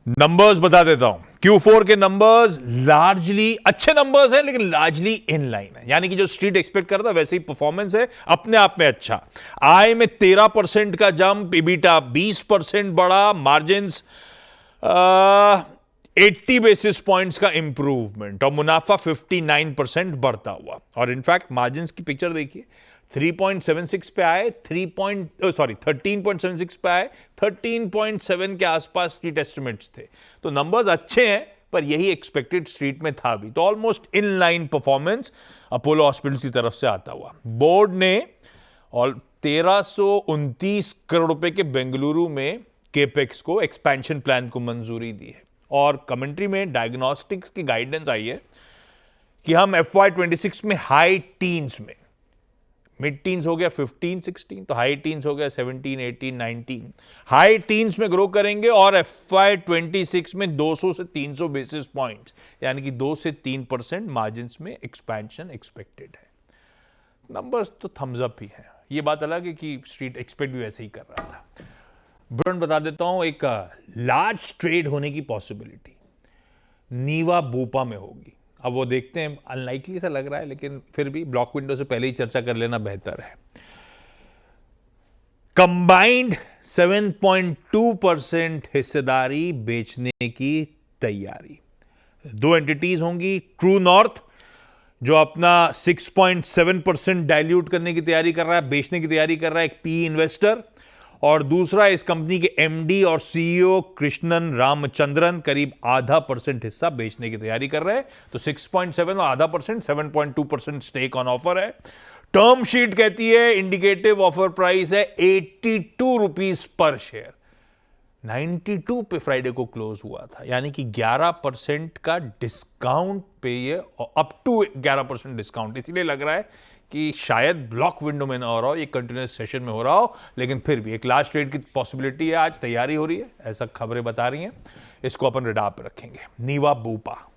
Numbers बता देता हूं। Q4 के नंबर्स लार्जली अच्छे नंबर्स हैं, लेकिन लार्जली इन लाइन है, यानी कि जो स्ट्रीट एक्सपेक्ट करता वैसे ही परफॉर्मेंस है, अपने आप में अच्छा। आय में 13% का जंप, इबिटा 20% बढ़ा, मार्जिन 80 बेसिस पॉइंट्स का इंप्रूवमेंट और मुनाफा 59% बढ़ता हुआ। और इनफैक्ट मार्जिन की पिक्चर देखिए, 3.76 पे आए, 13.76 पे आए, 13.7 के आसपास स्ट्रीट एस्टिमेट्स थे। तो नंबर्स अच्छे हैं, पर यही एक्सपेक्टेड स्ट्रीट में था भी। तो almost in line performance Apollo hospitals की तरफ से आता हुआ। बोर्ड ने और 1329 करोड़ रुपए के बेंगलुरु में केपेक्स को एक्सपेंशन प्लान को मंजूरी दी है। और कमेंट्री में डायग्नोस्टिक्स की गाइडेंस आई है कि हम FY26 में हाई टीन्स में, मिड टीन्स हो गया 15-16, तो हाई टीन्स हो गया 17-18-19, हाई टीन्स में ग्रो करेंगे। और FY26 में 200 से 300 बेसिस पॉइंट्स, यानी कि 2 से 3% मार्जिन में एक्सपेंशन एक्सपेक्टेड है। नंबर्स तो थम्स अप ही है, ये बात अलग है कि स्ट्रीट एक्सपेक्ट भी ऐसे ही कर रहा था। ब्रॉड बता देता हूं, एक लार्ज ट्रेड होने की पॉसिबिलिटी नीवा बोपा में होगी। अब वो देखते हैं, अनलाइकली सा लग रहा है, लेकिन फिर भी ब्लॉक विंडो से पहले ही चर्चा कर लेना बेहतर है। कंबाइंड 7.2% हिस्सेदारी बेचने की तैयारी। दो एंटिटीज होंगी, ट्रू नॉर्थ जो अपना 6.7% डाइल्यूट करने की तैयारी कर रहा है, बेचने की तैयारी कर रहा है, एक पी इन्वेस्टर। और दूसरा इस कंपनी के एमडी और सीईओ कृष्णन रामचंद्रन करीब ½ हिस्सा बेचने की तैयारी कर रहे हैं। तो 6.7 और ½ 7.2% स्टेक ऑन ऑफर है। टर्म शीट कहती है इंडिकेटिव ऑफर प्राइस है 82 रुपीज पर शेयर। 92 पे फ्राइडे को क्लोज हुआ था, यानी कि 11% का डिस्काउंट पे ये, अप टू 11% डिस्काउंट। इसलिए लग रहा है कि शायद ब्लॉक विंडो में ना हो रहा हो, ये कंटिन्यूस सेशन में हो रहा हो, लेकिन फिर भी एक लास्ट ट्रेड की पॉसिबिलिटी है। आज तैयारी हो रही है, ऐसा खबरें बता रही हैं। इसको अपन रडार पे रखेंगे। नीवा बूपा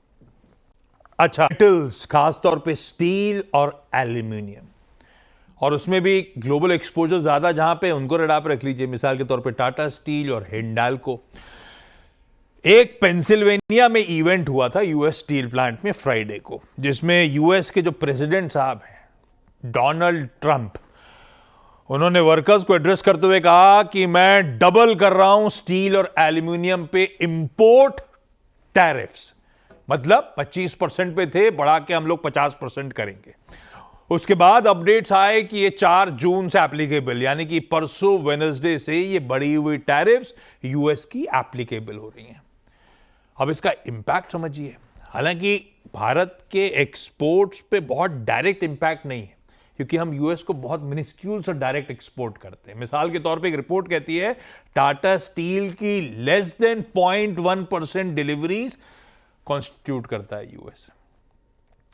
अच्छा, मेटल्स खासतौर पे स्टील और एल्यूमिनियम, और उसमें भी ग्लोबल एक्सपोजर ज्यादा जहां पे, उनको रडार पे रख लीजिए। मिसाल के तौर पे टाटा स्टील और हिंडाल्को। एक पेंसिल्वेनिया में इवेंट हुआ था यूएस स्टील प्लांट में फ्राइडे को, जिसमें यूएस के जो प्रेसिडेंट साहब हैं डोनाल्ड ट्रंप, उन्होंने वर्कर्स को एड्रेस करते हुए कहा कि मैं डबल कर रहा हूं स्टील और एल्यूमिनियम पे इंपोर्ट टैरिफ्स। मतलब 25% पे थे, बढ़ा के हम लोग 50% करेंगे। उसके बाद अपडेट्स आए कि ये 4 जून से एप्लीकेबल, यानी कि परसों वेडनेसडे से ये बढ़ी हुई टैरिफ्स यूएस की एप्लीकेबल हो रही हैं। अब इसका इंपैक्ट समझिए। हालांकि भारत के एक्सपोर्ट्स पे बहुत डायरेक्ट इंपैक्ट नहीं है, क्योंकि हम यूएस को बहुत मिनिस्क्यूल से डायरेक्ट एक्सपोर्ट करते हैं। मिसाल के तौर पे एक रिपोर्ट कहती है टाटा स्टील की लेस देन 0.1% डिलीवरीज कॉन्स्टिट्यूट करता है यूएस।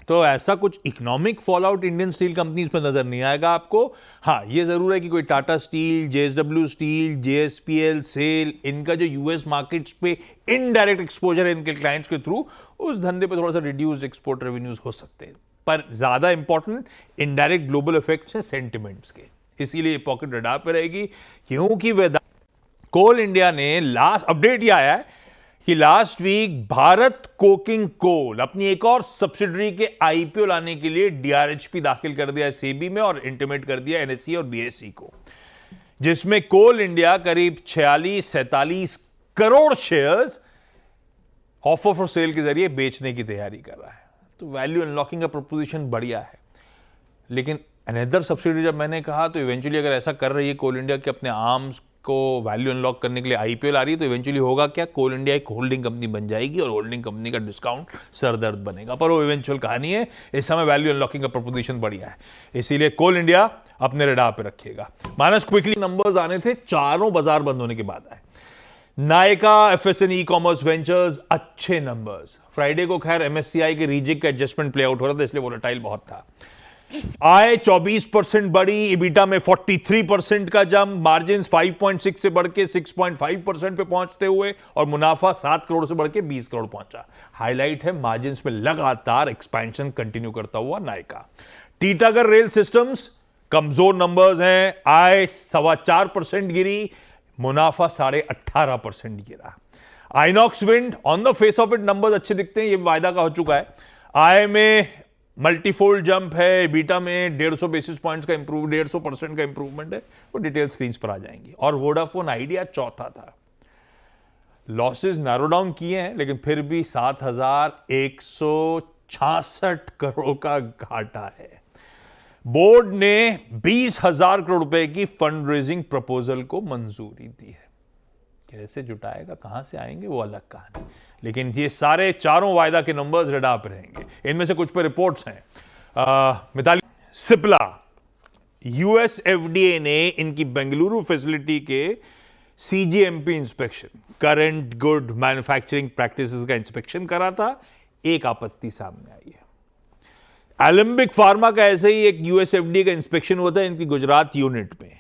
तो ऐसा कुछ economic fallout Indian steel companies पर नजर नहीं आएगा आपको। हाँ, ये जरूर है कि कोई Tata steel, JSW steel, JSPL, SAIL, इनका जो यूएस मार्केट्स पे इनडायरेक्ट एक्सपोजर है इनके क्लाइंट्स के थ्रू, उस धंधे पे थोड़ा सा रिड्यूस एक्सपोर्ट रेवेन्यूज हो सकते हैं। पर ज्यादा इंपॉर्टेंट इनडायरेक्ट ग्लोबल इफेक्ट्स हैं सेंटिमेंट्स के, इसीलिए पॉकेट रडार पे रहेगी। क्योंकि कोल इंडिया ने लास्ट अपडेट यह आया है कि last week Bharat coking coal अपनी एक और सब्सिडरी के आईपीओ लाने के लिए डीआरएचपी दाखिल कर दिया है सेबी में, और इंटीमेट कर दिया एनएसई और बीएसई को, जिसमें कोल इंडिया करीब 46-47 crore shares offer for sale के जरिए बेचने की तैयारी कर रहा है। तो वैल्यू अनलॉकिंग का प्रपोजिशन बढ़िया है। लेकिन अनदर सब्सिडी जब मैंने कहा, तो इवेंचुअली अगर ऐसा कर रही है कोल इंडिया कि अपने आर्म्स को वैल्यू अनलॉक करने के लिए आईपीओ ला रही है, तो इवेंचुअली होगा क्या, कोल इंडिया एक होल्डिंग कंपनी बन जाएगी और होल्डिंग कंपनी का डिस्काउंट सरदर्द बनेगा। पर वो इवेंचुअल कहानी है। इस समय वैल्यू अनलॉकिंग का प्रपोजिशन बढ़िया है, इसीलिए कोल इंडिया अपने रडार पे रखिएगा। माइनस क्विकली नंबर्स आने थे, चारों बाजार बंद होने के बाद आए। नायका, एफएसएन, ई कॉमर्स वेंचर्स अच्छे नंबर्स। फ्राइडे को खैर एमएससीआई के रीजेक्ट का एडजस्टमेंट प्ले आउट हो रहा था, इसलिए वोलेटाइल बहुत था। आय 24% बढ़ी, इबिटा में 43% का जंप, मार्जिन 5.6 से बढ़ के 6.5% पे पहुंचते हुए, और मुनाफा 7 करोड़ से बढ़ के 20 करोड़ पहुंचा। हाईलाइट है मार्जिन में लगातार एक्सपेंशन कंटिन्यू करता हुआ नायका। टीटागढ़ रेल सिस्टम्स कमजोर नंबर्स हैं, आय 4.25% गिरी, मुनाफा 18.5% गिरा। INOX wind, on the face of it numbers अच्छे दिखते हैं, ये वायदा का हो चुका है। आई में मल्टीफोल्ड जंप है, बीटा में 150 बेसिस पॉइंट्स का 150% का इंप्रूवमेंट है, वो डिटेल स्क्रीन पर आ जाएंगी। और वोडाफोन आइडिया चौथा था, लॉसेस नैरो डाउन किए हैं लेकिन फिर भी 7,166 करोड़ का घाटा है। बोर्ड ने 20,000 करोड़ रुपए की फंड रेजिंग प्रपोजल को मंजूरी दी है। कैसे जुटाएगा, कहां से आएंगे, वो अलग कहानी, लेकिन ये सारे चारों वायदा के नंबर्स रडार पे रहेंगे। इनमें से कुछ पे रिपोर्ट्स हैं। मिताली सिप्ला, यूएस एफडीए ने इनकी बेंगलुरु फैसिलिटी के cGMP inspection, current good manufacturing practices का इंस्पेक्शन करा था। एक आपत्ति सामने आई है। एलेंबिक फार्मा का ऐसे ही एक यूएस एफडीए का इंस्पेक्शन हुआ था इनकी गुजरात यूनिट में,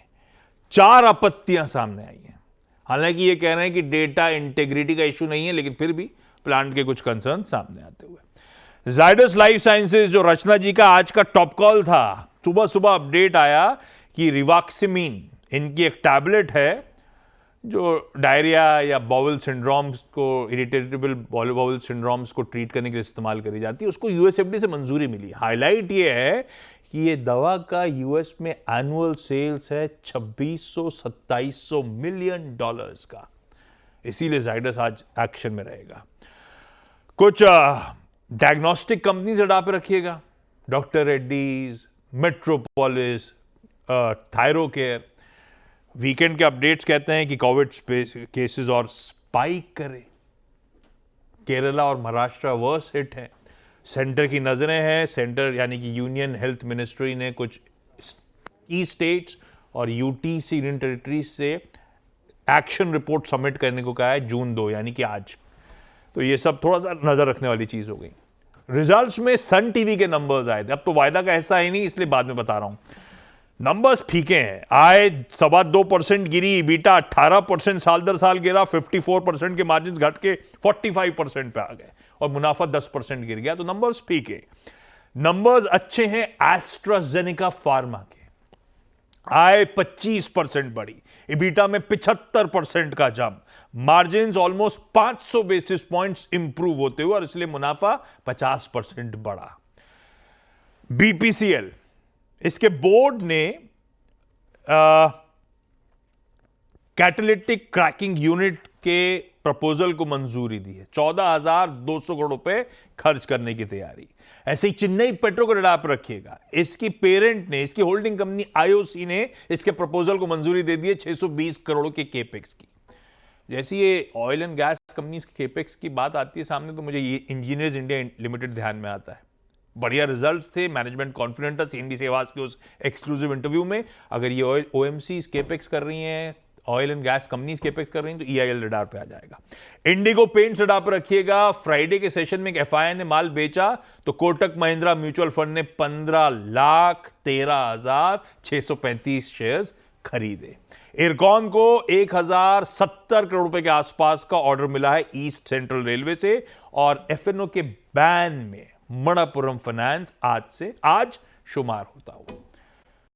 4 आपत्तियां सामने आई हैं। हालांकि ये कह रहे हैं कि डेटा इंटेग्रिटी का इशू नहीं है, लेकिन फिर भी प्लांट के कुछ कंसर्न सामने आते हुए। जाइडस लाइफ साइंसेज, जो रचना जी का आज का टॉप कॉल था, सुबह सुबह अपडेट आया कि रिवाक्सिमीन इनकी एक टैबलेट है जो डायरिया या बाउल सिंड्रोम्स को, इरिटेटेबल बाउल सिंड्रोम्स को ट्रीट करने के लिए इस्तेमाल करी जाती है, उसको यूएसएफडी से मंजूरी मिली। हाईलाइट ये है कि ये दवा का यूएस में एनुअल सेल्स है 2600-2700 मिलियन डॉलर्स का, इसीलिए जाइडस आज एक्शन में रहेगा। कुछ डायग्नोस्टिक कंपनीज रडार पे रखिएगा, doctor Reddy's, metropolis, Thyrocare. Weekend के अपडेट्स कहते हैं कि कोविड केसेस और स्पाइक करे, केरला और महाराष्ट्र वर्स्ट हिट है। सेंटर की नजरें हैं, सेंटर यानी कि यूनियन हेल्थ मिनिस्ट्री ने कुछ की स्टेट्स और यूटीसी यूनियन टेरिटरीज से एक्शन रिपोर्ट सबमिट करने को कहा है जून 2 यानी कि आज। तो ये सब थोड़ा सा नजर रखने वाली चीज हो गई। रिजल्ट्स में सन टीवी के नंबर्स आए थे, अब तो वायदा का हिस्सा है नहीं इसलिए बाद में बता रहा हूं। नंबर्स फीके हैं, आय 2.25% गिरी, बीटा 18% साल दर साल गिरा, 54% के मार्जिन घट के 45% पे आ गए और मुनाफा 10% गिर गया। तो नंबर्स फीके। नंबर्स अच्छे हैं एस्ट्राजेनेका फार्मा के, आय 25% बढ़ी, इबीटा में 75% का jump, margin almost 500 basis points improve होते हुए और इसलिए मुनाफा 50% बढ़ा। बीपीसीएल, इसके बोर्ड ने कैटालिटिक क्रैकिंग यूनिट के प्रपोजल को मंजूरी दी है, 14,200 करोड़ रुपए खर्च करने की तैयारी। ऐसे ही चेन्नई पेट्रो को रडार पर रखिएगा, इसकी पेरेंट ने, इसकी होल्डिंग कंपनी आईओसी ने इसके प्रपोजल को मंजूरी दे दी है 620 करोड़ के केपेक्स की। जैसे ये ऑयल एंड गैस कंपनीज के केपेक्स की बात आती है सामने, तो मुझे ये इंजीनियर्स इंडिया लिमिटेड ध्यान में आता है। बढ़िया रिजल्ट्स थे, मैनेजमेंट कॉन्फिडेंट था सीएनडी सेवास के उस एक्सक्लूसिव इंटरव्यू में। अगर ये ओएमसी केपेक्स कर रही हैं, oil and gas companies capex कर रही हैं, तो ईआईएल रडार पे आ जाएगा। इंडिगो पेंट्स रडार पे रखिएगा। फ्राइडे के सेशन में एक एफआईआई ने माल बेचा तो कोटक महिंद्रा म्यूचुअल फंड ने 15,13,635 शेयर्स खरीदे। इरकॉन को 1,070 करोड़ रुपए के आसपास का ऑर्डर मिला है ईस्ट सेंट्रल रेलवे से। और एफएनओ के बैन में मणप्पुरम फाइनेंस आज शुमार होता हुआ।